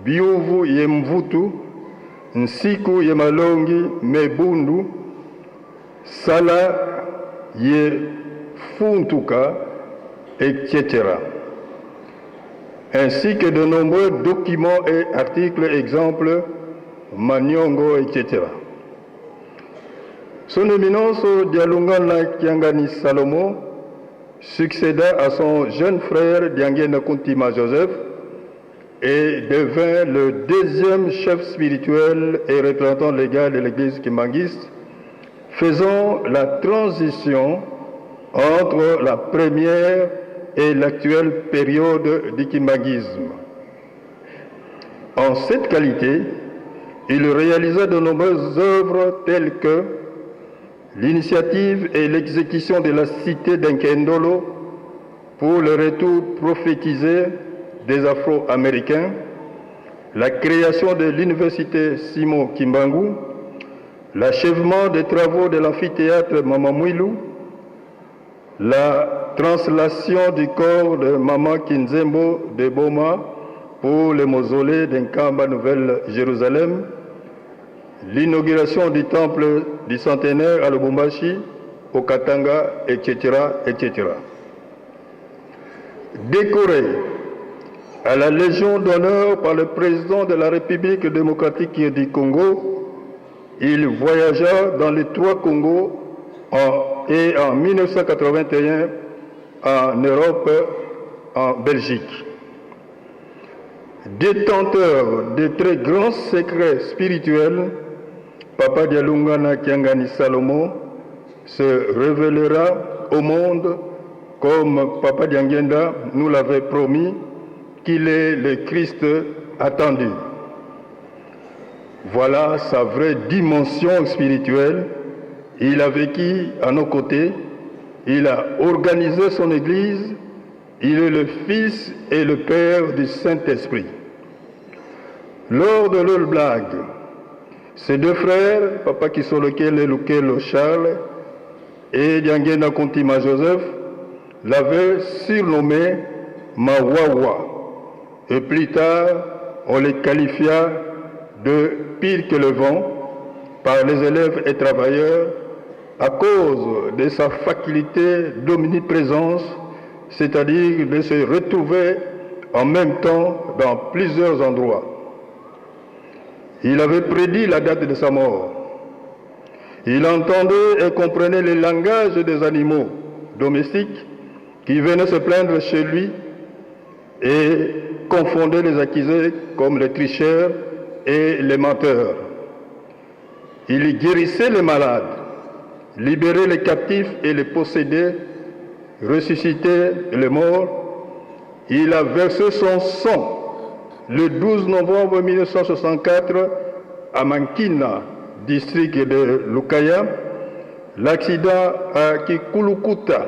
biuvu ye mvutu, nsiku ye malongi mebundu, sala ye funtuka, etc. Ainsi que de nombreux documents et articles, exemples, Manyongo, etc. Son éminence Dialungana Kiangani Salomo succéda à son jeune frère Diangena Kuntima Joseph et devint le deuxième chef spirituel et représentant légal de l'église kimbangiste, faisant la transition entre la première et l'actuelle période du kimbangisme. En cette qualité, il réalisa de nombreuses œuvres telles que l'initiative et l'exécution de la cité d'Enkendolo pour le retour prophétisé des Afro-Américains, la création de l'université Simon Kimbangu, l'achèvement des travaux de l'amphithéâtre Mamamouilou, la translation du corps de Maman Kinzembo de Boma pour le mausolée d'Enkamba Nouvelle-Jérusalem, l'inauguration du temple du centenaire à Lubumbashi, au Katanga, etc., etc. Décoré à la Légion d'honneur par le président de la République démocratique du Congo, il voyagea dans les trois Congos et en 1981 en Europe, en Belgique. Détenteur de très grands secrets spirituels, Papa Dialungana Kiangani Salomo se révélera au monde comme Papa Diangenda nous l'avait promis, qu'il est le Christ attendu. Voilà sa vraie dimension spirituelle. Il a vécu à nos côtés, il a organisé son Église, il est le Fils et le Père du Saint-Esprit. Lors de leur blague, ses deux frères, Papa Kisolokele Lukelo Charles et Diangena Kuntima Joseph, l'avaient surnommé Mawawa. Et plus tard, on les qualifia de pire que le vent par les élèves et travailleurs à cause de sa faculté d'omniprésence, c'est-à-dire de se retrouver en même temps dans plusieurs endroits. Il avait prédit la date de sa mort. Il entendait et comprenait le langage des animaux domestiques qui venaient se plaindre chez lui et confondait les accusés comme les tricheurs et les menteurs. Il guérissait les malades, libérait les captifs et les possédés, ressuscitait les morts. Il a versé son sang le 12 novembre 1964 à Mankina, district de Lukaya, l'accident à Kikulukuta,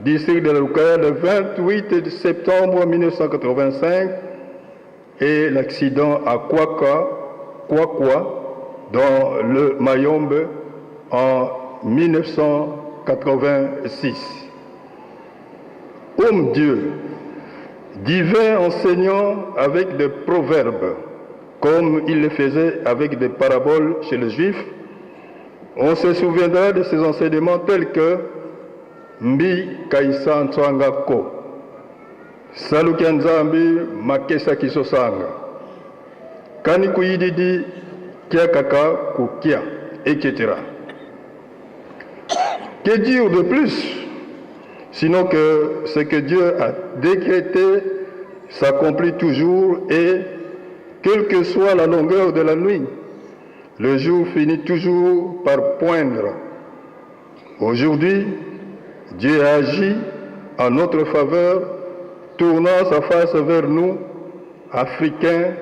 district de Lukaya, le 28 septembre 1985, et l'accident à Kwakwa, dans le Mayombe, en 1986. Homme Dieu, divin enseignant avec des proverbes, comme il le faisait avec des paraboles chez les Juifs, on se souviendra de ses enseignements tels que Mbi Kaisa Ntswanga Ko, Salukia Nzambi Makesa Kisosanga, Kani Kuyididi Kia Kaka Kukia, etc. Que dire de plus, sinon que ce que Dieu a décrété s'accomplit toujours et, quelle que soit la longueur de la nuit, le jour finit toujours par poindre. Aujourd'hui, Dieu agit en notre faveur, tournant sa face vers nous, Africains,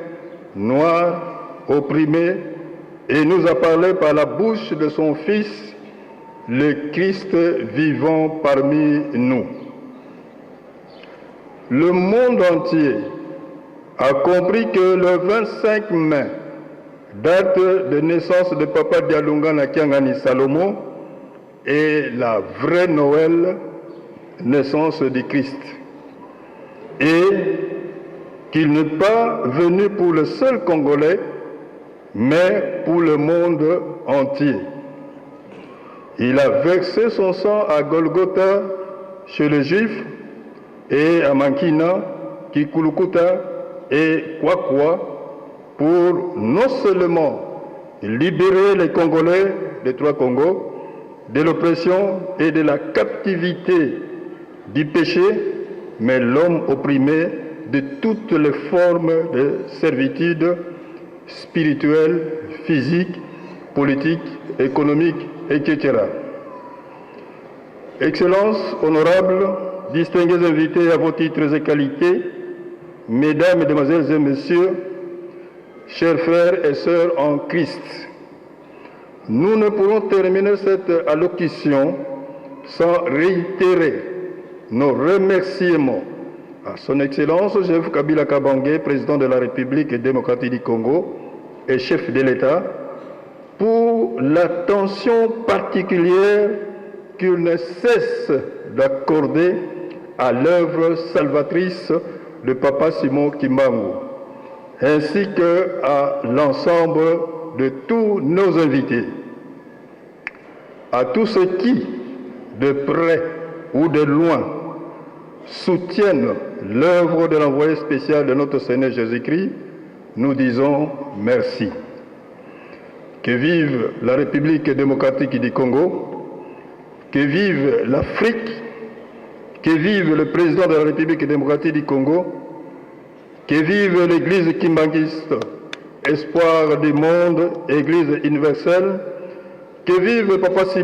Noirs, opprimés, et nous a parlé par la bouche de son Fils, le Christ vivant parmi nous. Le monde entier a compris que le 25 mai, date de naissance de Papa Dialungana Kiangani Salomo, est la vraie Noël, naissance du Christ. Et qu'il n'est pas venu pour le seul Congolais, mais pour le monde entier. Il a versé son sang à Golgotha chez les Juifs et à Mankina, Kikulukuta et Kwakwa pour non seulement libérer les Congolais des trois Congos de l'oppression et de la captivité du péché, mais l'homme opprimé de toutes les formes de servitude spirituelle, physique, politique, économique, etc. Excellences, honorables, distingués invités à vos titres et qualités, mesdames, mesdemoiselles et messieurs, chers frères et sœurs en Christ, nous ne pourrons terminer cette allocution sans réitérer nos remerciements à son Excellence Joseph Kabila Kabange, président de la République démocratique du Congo et chef de l'État, pour l'attention particulière qu'il ne cesse d'accorder à l'œuvre salvatrice de Papa Simon Kimbangu, ainsi qu'à l'ensemble de tous nos invités. À tous ceux qui, de près ou de loin, soutiennent l'œuvre de l'envoyé spécial de notre Seigneur Jésus-Christ, nous disons merci. Que vive la République démocratique du Congo, que vive l'Afrique, que vive le président de la République démocratique du Congo, que vive l'Église kimbanguiste, espoir du monde, Église universelle, que vive Papa Simon.